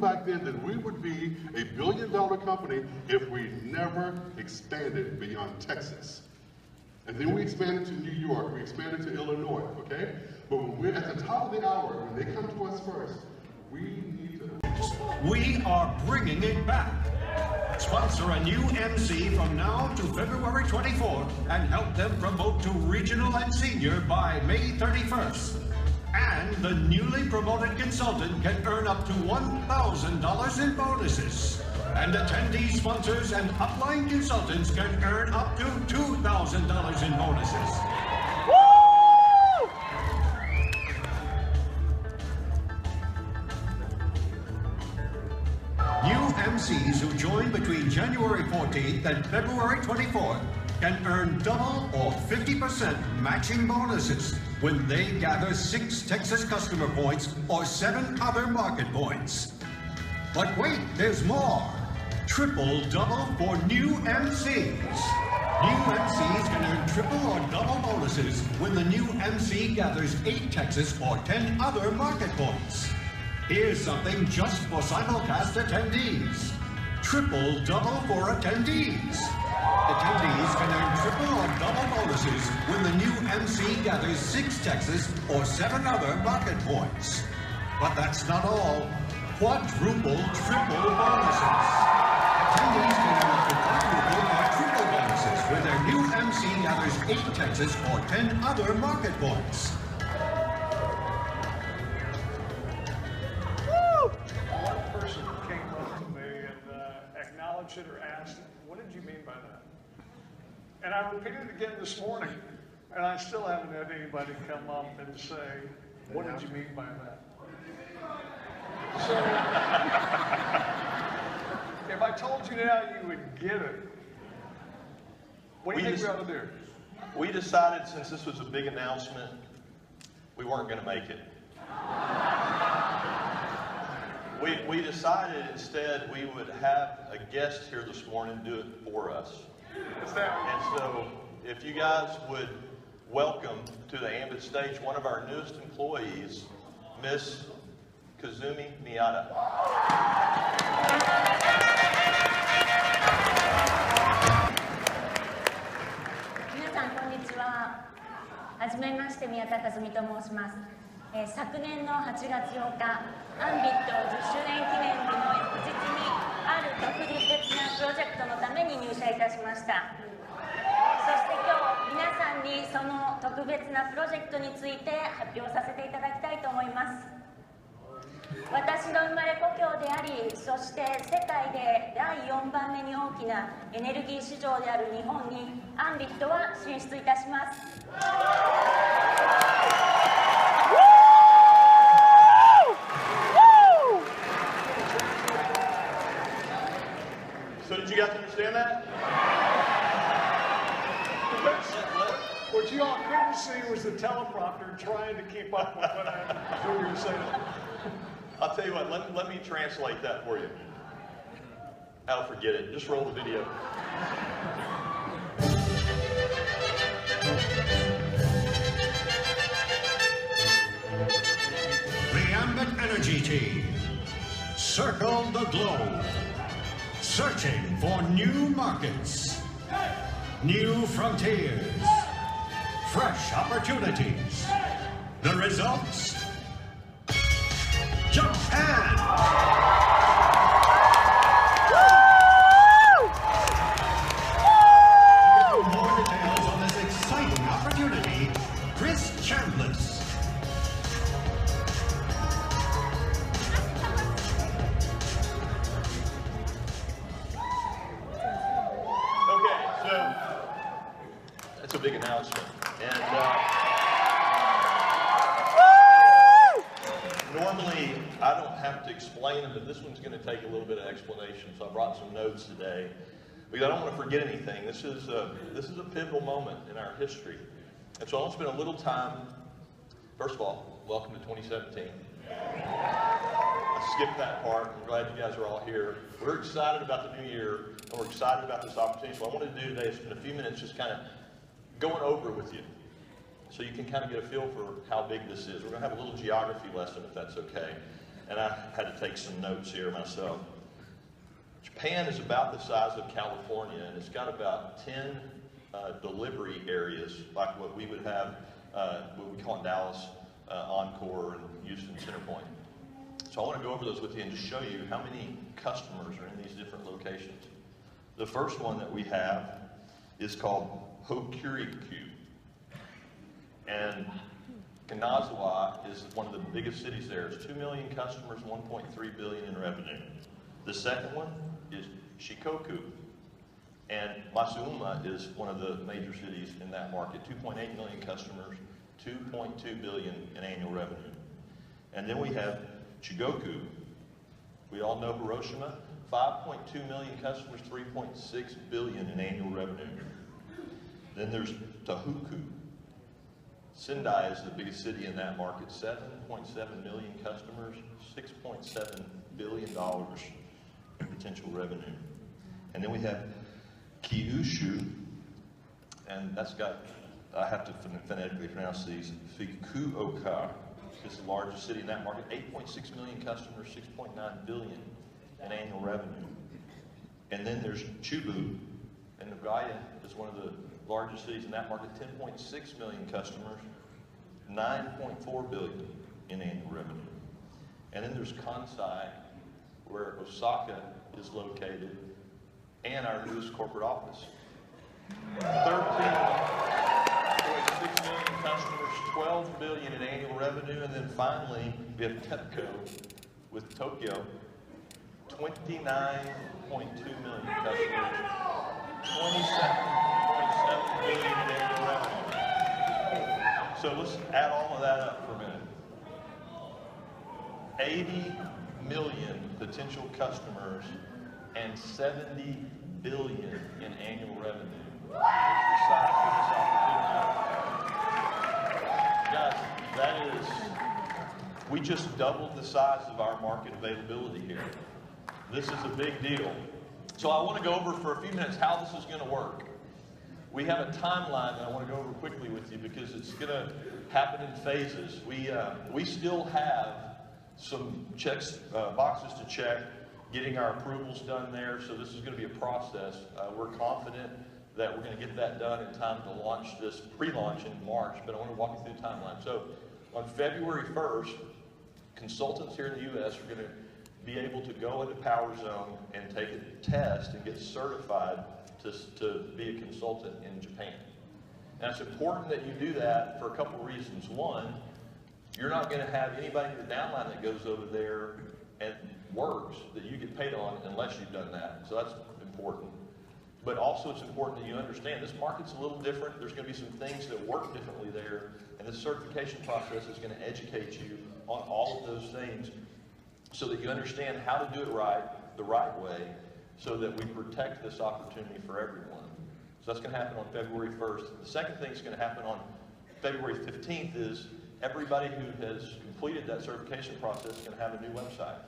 back then that we would be a billion-dollar company if we never expanded beyond Texas. And then we expanded to New York, we expanded to Illinois, okay? But when we're at the top of the hour, when they come to us first, we need to... We are bringing it back. Sponsor a new MC from now to February 24th and help them promote to regional and senior by May 31st. And the newly promoted consultant can earn up to $1,000 in bonuses. And attendee sponsors and upline consultants can earn up to $2,000 in bonuses. Woo! New MCs who join between January 14th and February 24th can earn double or 50% matching bonuses when they gather 6 Texas customer points or 7 other market points. But wait, there's more. Triple double for new MCs. New MCs can earn triple or double bonuses when the new MC gathers 8 Texas or 10 other market points. Here's something just for simulcast attendees. Triple double for attendees. Attendees can earn triple or double bonuses when the new MC gathers 6 Texas or 7 other market points. But that's not all. Quadruple triple bonuses. Attendees can earn up to quadruple or triple bonuses when their new MC gathers 8 Texas or 10 other market points. One person came up to me and acknowledged it or asked, "What did you mean by that?" And I repeated it again this morning, and I still haven't had anybody come up and say, "What did you mean by that?" So, if I told you now, you would get it. What do you think we ought to do? We decided, since this was a big announcement, we weren't going to make it. We decided instead we would have a guest here this morning do it for us. And so, if you guys would welcome to the Ambit stage one of our newest employees, Miss Kazumi Miyata. 皆さんこんにちは。はじめまして、宮田和美と申します。昨年の8月8日、アンビット10周年記念日の翌日にある特別なプロジェクトのために入社いたしました。そして今日皆さんにその特別なプロジェクトについて発表させていただきたいと思います。私の生まれ故郷であり、そして世界で第4番目に大きなエネルギー市場である日本にアンビットは進出いたします。So did you guys understand that? What you all couldn't see was the teleprompter trying to keep up with what you were saying. I'll tell you what, let me translate that for you. I'll forget it. Just roll the video. The Ambit Energy team. Circle the globe. Searching for new markets. New frontiers. Fresh opportunities. The results? Japan! For more details on this exciting opportunity, Chris Chambliss. Okay, so that's a big announcement. And normally I don't have to explain them, but this one's going to take a little bit of explanation. So I brought some notes today because I don't want to forget anything. This is a pivotal moment in our history. And so I want to spend a little time. First of all, welcome to 2017. I skipped that part. I'm glad you guys are all here. We're excited about the new year, and we're excited about this opportunity. So what I wanted to do today is spend a few minutes just kind of going over it with you, so you can kind of get a feel for how big this is. We're going to have a little geography lesson, if that's okay. and I had to take some notes here myself. Japan is about the size of California, and it's got about 10 delivery areas, like what we would have, what we call in Dallas, Encore and Houston Centerpoint. So I want to go over those with you and just show you how many customers are in these different locations. The first one that we have is called Hokuriku. And Kanazawa is one of the biggest cities there. It's 2 million customers, 1.3 billion in revenue. The second one is Shikoku. And Matsuuma is one of the major cities in that market. 2.8 million customers, 2.2 billion in annual revenue. And then we have Chugoku. We all know Hiroshima. 5.2 million customers, 3.6 billion in annual revenue. Then there's Tohoku. Sendai is the biggest city in that market. 7.7 million customers, $6.7 billion in potential revenue. And then we have Kyushu, and that's got, I have to phonetically pronounce these, Fukuoka. It's the largest city in that market. 8.6 million customers, 6.9 billion in annual revenue. And then there's Chubu, and Nagaya is one of the largest cities in that market. 10.6 million customers, 9.4 billion in annual revenue. And then there's Kansai, where Osaka is located, and our newest corporate office. 13.6 million customers, 12 billion in annual revenue, and then finally we have TEPCO with Tokyo, 29.2 million customers, 27.7 billion in annual revenue. So let's add all of that up for a minute. 80 million potential customers and 70 billion in annual revenue. What's the size of this opportunity? Guys, that is, we just doubled the size of our market availability here. This is a big deal. So I want to go over for a few minutes how this is going to work. We have a timeline that I want to go over quickly with you because it's going to happen in phases. We still have some boxes to check, getting our approvals done there, so this is going to be a process. We're confident that we're going to get that done in time to launch this, pre-launch in March, but I want to walk you through the timeline. So on February 1st, consultants here in the U.S. are going to be able to go into Power Zone and take a test and get certified to be a consultant in Japan. Now it's important that you do that for a couple of reasons. One, you're not going to have anybody in the downline that goes over there and works that you get paid on unless you've done that. So that's important. But also it's important that you understand this market's a little different. There's going to be some things that work differently there, and this certification process is going to educate you on all of those things so that you understand how to do it right, the right way, so that we protect this opportunity for everyone. So that's going to happen on February 1st. The second thing that's going to happen on February 15th is everybody who has completed that certification process is going to have a new website.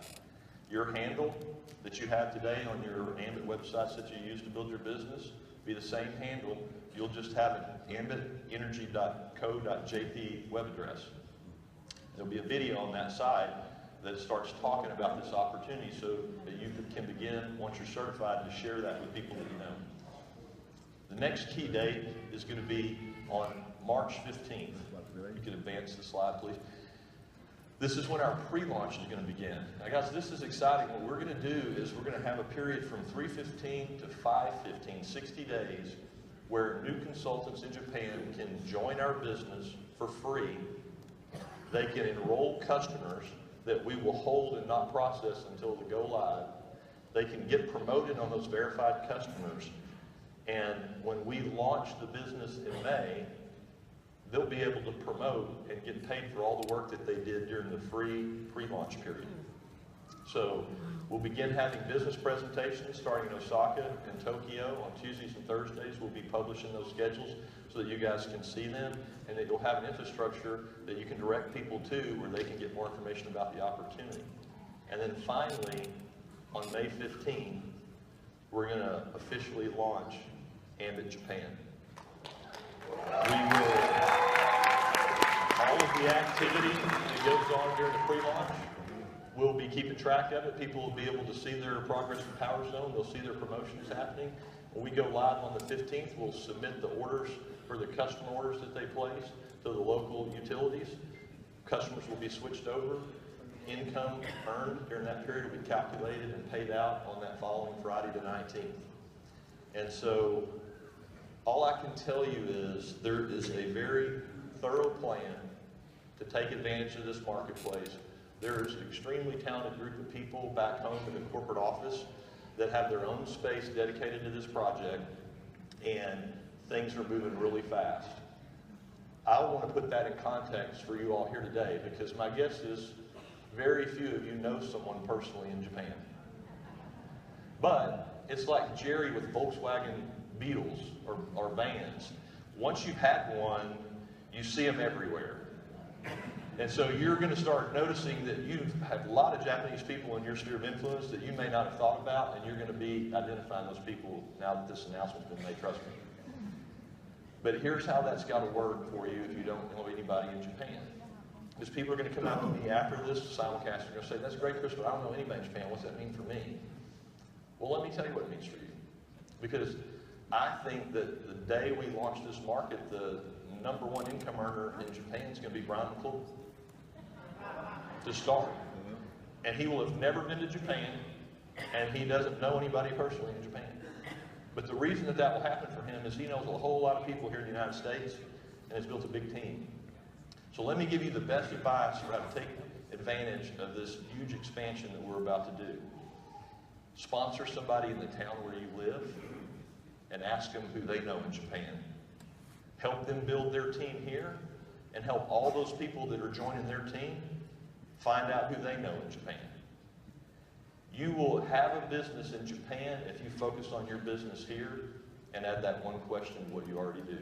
Your handle that you have today on your Ambit websites that you use to build your business be the same handle. You'll just have an ambitenergy.co.jp web address. There'll be a video on that site that starts talking about this opportunity so that you can begin, once you're certified, to share that with people that you know. The next key date is going to be on March 15th. You can advance the slide, please. This is when our pre-launch is going to begin. Now guys, this is exciting. What we're going to do is we're going to have a period from 3/15 to 5/15, 60 days, where new consultants in Japan can join our business for free. They can enroll customers that we will hold and not process until they go live. They can get promoted on those verified customers. And when we launch the business in May, they'll be able to promote and get paid for all the work that they did during the free pre-launch period. So we'll begin having business presentations starting in Osaka and Tokyo on Tuesdays and Thursdays. We'll be publishing those schedules so that you guys can see them, and that you'll have an infrastructure that you can direct people to where they can get more information about the opportunity. And then finally, on May 15th, we're going to officially launch Ambit Japan. We will, all of the activity that goes on during the pre-launch we'll be keeping track of it. People will be able to see their progress in Power Zone. They'll see their promotions happening. When we go live on the 15th, we'll submit the orders for the customer orders that they place to the local utilities. Customers will be switched over. Income earned during that period will be calculated and paid out on that following Friday the 19th. And so all I can tell you is there is a very thorough plan to take advantage of this marketplace. There is an extremely talented group of people back home in the corporate office that have their own space dedicated to this project, and things are moving really fast. I want to put that in context for you all here today, because my guess is very few of you know someone personally in Japan. But it's like Jerry with Volkswagen Beetles or vans. Once you've had one, you see them everywhere. And so you're going to start noticing that you've had a lot of Japanese people in your sphere of influence that you may not have thought about, and you're going to be identifying those people now that this announcement's been made, trust me. But here's how that's got to work for you if you don't know anybody in Japan. Because people are going to come out to me after this simulcast and going to say, that's great, Chris, but I don't know anybody in Japan. What's that mean for me? Well, let me tell you what it means for you. Because I think that the day we launch this market, the #1 income earner in Japan is going to be Brian McClure. To start. And he will have never been to Japan, and he doesn't know anybody personally in Japan. But the reason that will happen for him is he knows a whole lot of people here in the United States, and has built a big team. So let me give you the best advice for how to take advantage of this huge expansion that we're about to do. Sponsor somebody in the town where you live, and ask them who they know in Japan. Help them build their team here, and help all those people that are joining their team find out who they know in Japan. You will have a business in Japan if you focus on your business here and add that one question to what you already do.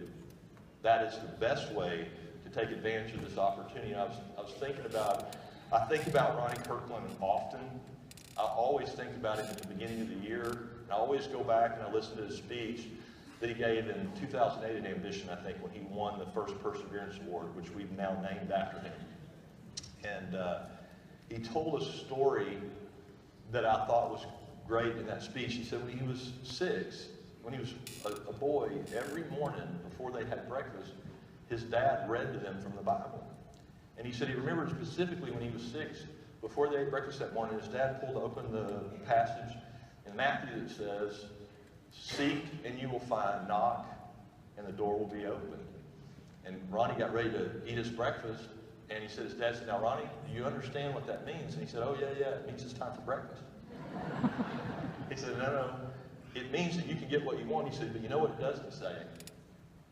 That is the best way to take advantage of this opportunity. I was thinking about, I think about Ronnie Kirkland often. I always think about it at the beginning of the year. And I always go back and I listen to his speech that he gave in 2008 at Ambition, I think, when he won the first Perseverance Award, which we've now named after him. And he told a story that I thought was great in that speech. He said when he was 6, when he was a boy, every morning before they had breakfast, his dad read to them from the Bible. And he said he remembered specifically when he was 6, before they ate breakfast that morning, his dad pulled open the passage in Matthew that says, "Seek and you will find, knock and the door will be opened." And Ronnie got ready to eat his breakfast, and he said, his dad said, "Now Ronnie, do you understand what that means?" And he said, "Oh yeah, it means it's time for breakfast." He said, no, it means that you can get what you want. He said, but you know what it doesn't say?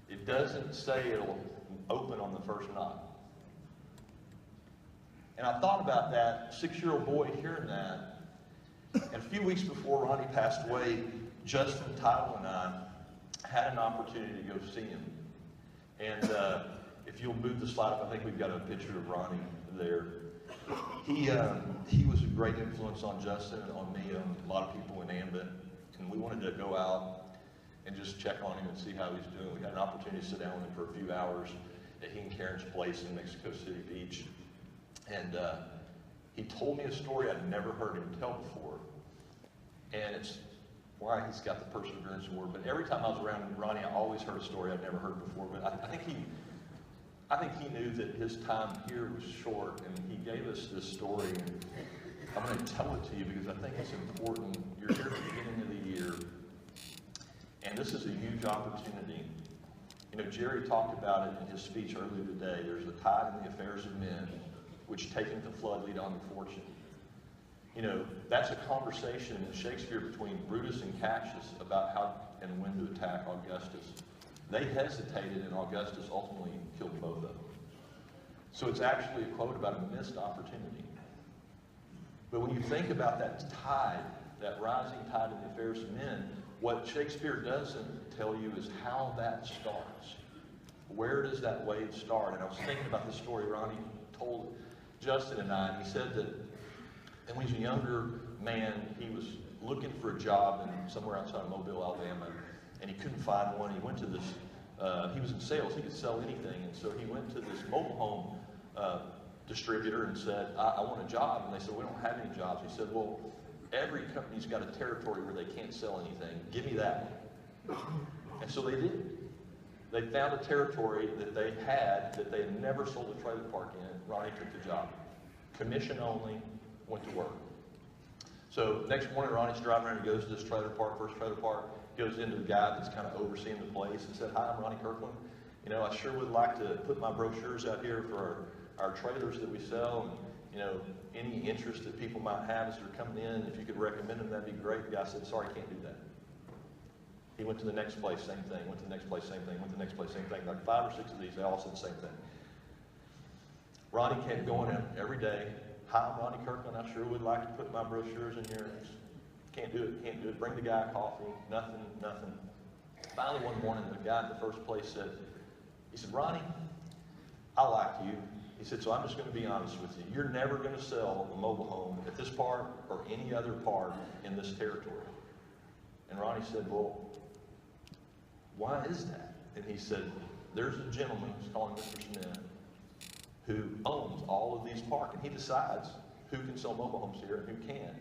It doesn't say it'll open on the first knock. And I thought about that 6-year-old boy hearing that. And a few weeks before Ronnie passed away, Justin, Tyler, and I had an opportunity to go see him. And if you'll move the slide up, I think we've got a picture of Ronnie there. He was a great influence on Justin and on me and a lot of people in Ambit. And we wanted to go out and just check on him and see how he's doing. We had an opportunity to sit down with him for a few hours at he and Karen's place in Mexico City Beach. And he told me a story I'd never heard him tell before. And it's why he's got the Perseverance Award. But every time I was around Ronnie, I always heard a story I'd never heard before. But I think he knew that his time here was short, and he gave us this story. And I'm going to tell it to you because I think it's important. You're here at the beginning of the year, and this is a huge opportunity. You know, Jerry talked about it in his speech earlier today. There's a tide in the affairs of men, which taketh the flood lead on to fortune. You know, that's a conversation in Shakespeare between Brutus and Cassius about how and when to attack Augustus. They hesitated, and Augustus ultimately killed both of them. So it's actually a quote about a missed opportunity. But when you think about that tide, that rising tide in the affairs of men, what Shakespeare doesn't tell you is how that starts. Where does that wave start? And I was thinking about the story Ronnie told Justin and I, and he said that when he was a younger man, he was looking for a job somewhere outside of Mobile, Alabama, and he couldn't find one. He went to this, he was in sales, he could sell anything, and so he went to this mobile home distributor and said, I want a job. And they said, we don't have any jobs. He said, well, every company's got a territory where they can't sell anything. Give me that one. And so they did. They found a territory that they had never sold a trailer park in. Ronnie took the job. Commission only, went to work. So next morning, Ronnie's driving around and goes to this trailer park, first trailer park, goes into the guy that's kind of overseeing the place and said, hi, I'm Ronnie Kirkland. You know, I sure would like to put my brochures out here for our trailers that we sell, and, you know, any interest that people might have as they're coming in, if you could recommend them, that'd be great. The guy said, sorry, I can't do that. He went to the next place, same thing, went to the next place, same thing, went to the next place, same thing. Like 5 or 6 of these, they all said the same thing. Ronnie kept going in every day. Hi, I'm Ronnie Kirkland. I sure would like to put my brochures in here. Can't do it, can't do it. Bring the guy coffee, nothing, nothing. Finally, one morning, the guy at the first place said, he said, Ronnie, I like you. He said, so I'm just going to be honest with you. You're never going to sell a mobile home at this park or any other park in this territory. And Ronnie said, well, why is that? And he said, there's a gentleman, who's calling Mr. Smith, who owns all of these parks, and he decides who can sell mobile homes here and who can't.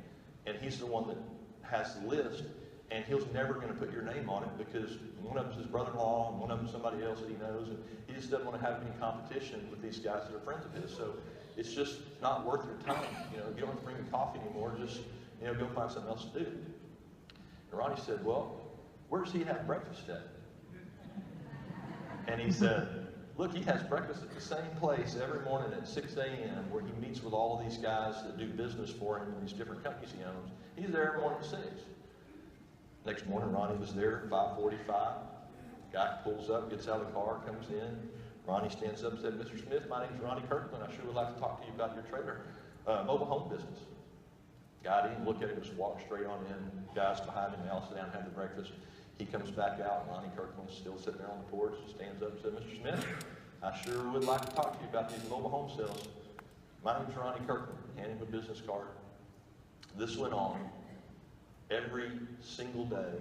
And he's the one that has the list, and he's never going to put your name on it because one of them's his brother-in-law and one of them's somebody else that he knows, and he just doesn't want to have any competition with these guys that are friends of his. So it's just not worth your time. You know, you don't have to bring the coffee anymore. Just, you know, go find something else to do. And Ronnie said, well, where does he have breakfast at? And he said, look, he has breakfast at the same place every morning at 6 a.m. where he meets with all of these guys that do business for him in these different companies he owns. He's there every morning at 6. Next morning, Ronnie was there at 5:45. Guy pulls up, gets out of the car, comes in. Ronnie stands up and said, Mr. Smith, my name's Ronnie Kirkland. I sure would like to talk to you about your trailer, mobile home business. Guy didn't look at him, just walked straight on in. Guys behind him, they all sit down and have their breakfast. He comes back out, and Ronnie Kirkland's still sitting there on the porch, stands up and said, Mr. Smith, I sure would like to talk to you about these mobile home sales. My name's Ronnie Kirkland. Hand him a business card. This went on every single day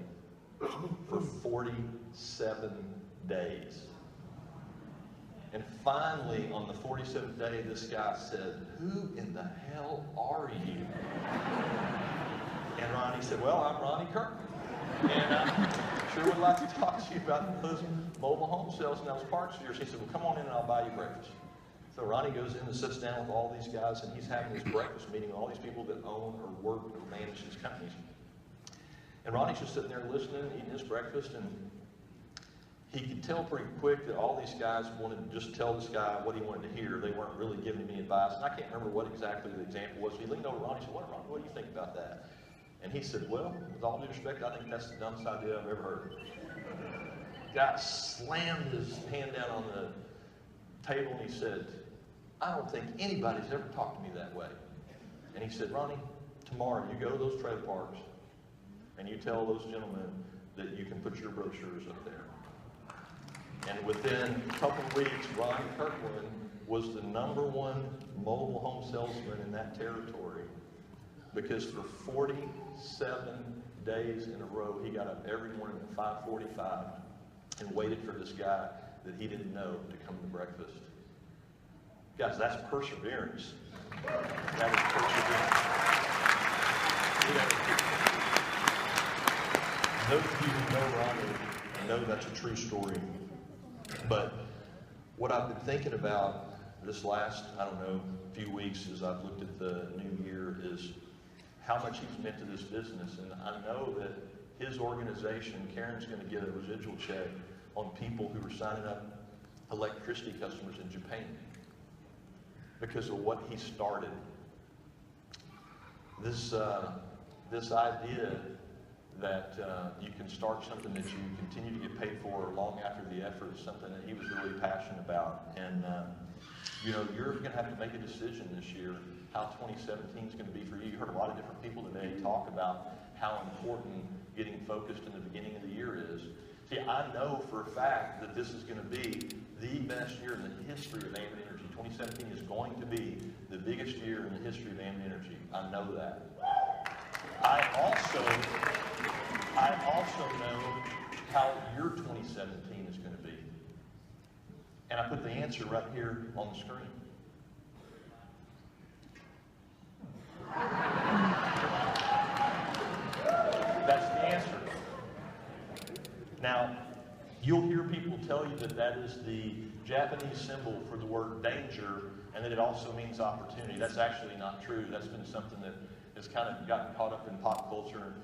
for 47 days. And finally, on the 47th day, this guy said, who in the hell are you? And Ronnie said, well, I'm Ronnie Kirkland. And I sure would like to talk to you about those mobile home sales and those parks of yours. He said, well, come on in and I'll buy you breakfast. So Ronnie goes in and sits down with all these guys, and he's having this breakfast meeting with all these people that own or work or manage these companies. And Ronnie's just sitting there listening, eating his breakfast, and he could tell pretty quick that all these guys wanted to just tell this guy what he wanted to hear. They weren't really giving him any advice. And I can't remember what exactly the example was. He leaned over to Ronnie and said, Ronnie, what do you think about that? And he said, well, with all due respect, I think that's the dumbest idea I've ever heard. The guy slammed his hand down on the table and he said, I don't think anybody's ever talked to me that way. And he said, Ronnie, tomorrow you go to those trailer parks and you tell those gentlemen that you can put your brochures up there. And within a couple of weeks, Ronnie Kirkland was the #1 mobile home salesman in that territory, because for 47 days in a row, he got up every morning at 5:45 and waited for this guy that he didn't know to come to breakfast. Guys, that's perseverance. That is perseverance. Those of you who know Ronnie know that's a true story. But what I've been thinking about this last, I don't know, few weeks as I've looked at the new year is how much he's meant to this business. And I know that his organization, Karen's going to get a residual check on people who are signing up electricity customers in Japan because of what he started. This idea that you can start something that you continue to get paid for long after the effort is something that he was really passionate about. And you know, you're going to have to make a decision this year how 2017 is going to be for you. You heard a lot of different people today talk about how important getting focused in the beginning of the year is. See, I know for a fact that this is going to be the best year in the history of Ambit Energy. 2017 is going to be the biggest year in the history of Ambit Energy. I know that. I also know how your 2017 is going to be. And I put the answer right here on the screen. Now, you'll hear people tell you that that is the Japanese symbol for the word danger, and that it also means opportunity. That's actually not true. That's been something that has kind of gotten caught up in pop culture.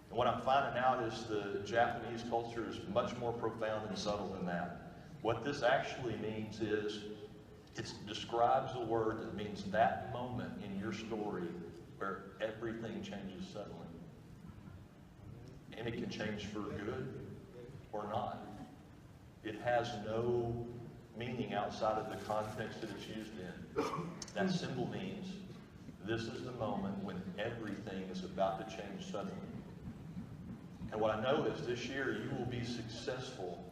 And what I'm finding out is the Japanese culture is much more profound and subtle than that. What this actually means is it describes a word that means that moment in your story where everything changes suddenly. And it can change for good or not. It has no meaning outside of the context that it's used in. That symbol means this is the moment when everything is about to change suddenly. And what I know is this year you will be successful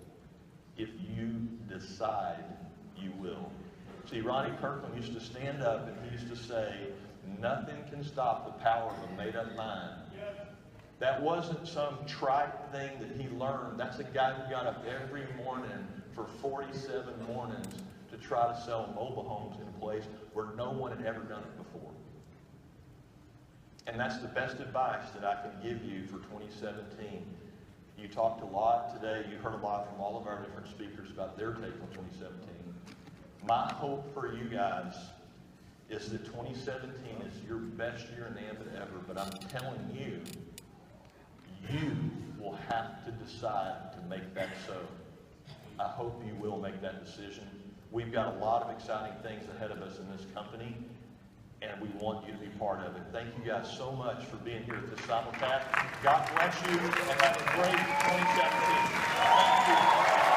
if you decide you will. See, Ronnie Kirkland used to stand up and he used to say, nothing can stop the power of a made-up mind. That wasn't some trite thing that he learned. That's a guy who got up every morning for 47 mornings to try to sell mobile homes in a place where no one had ever done it before. And that's the best advice that I can give you for 2017. You talked a lot today. You heard a lot from all of our different speakers about their take on 2017. My hope for you guys is that 2017 is your best year in Ambit ever, but I'm telling you, you will have to decide to make that so. I hope you will make that decision. We've got a lot of exciting things ahead of us in this company, and we want you to be part of it. Thank you guys so much for being here at this simulcast. God bless you, and have a great 2017. Thank you.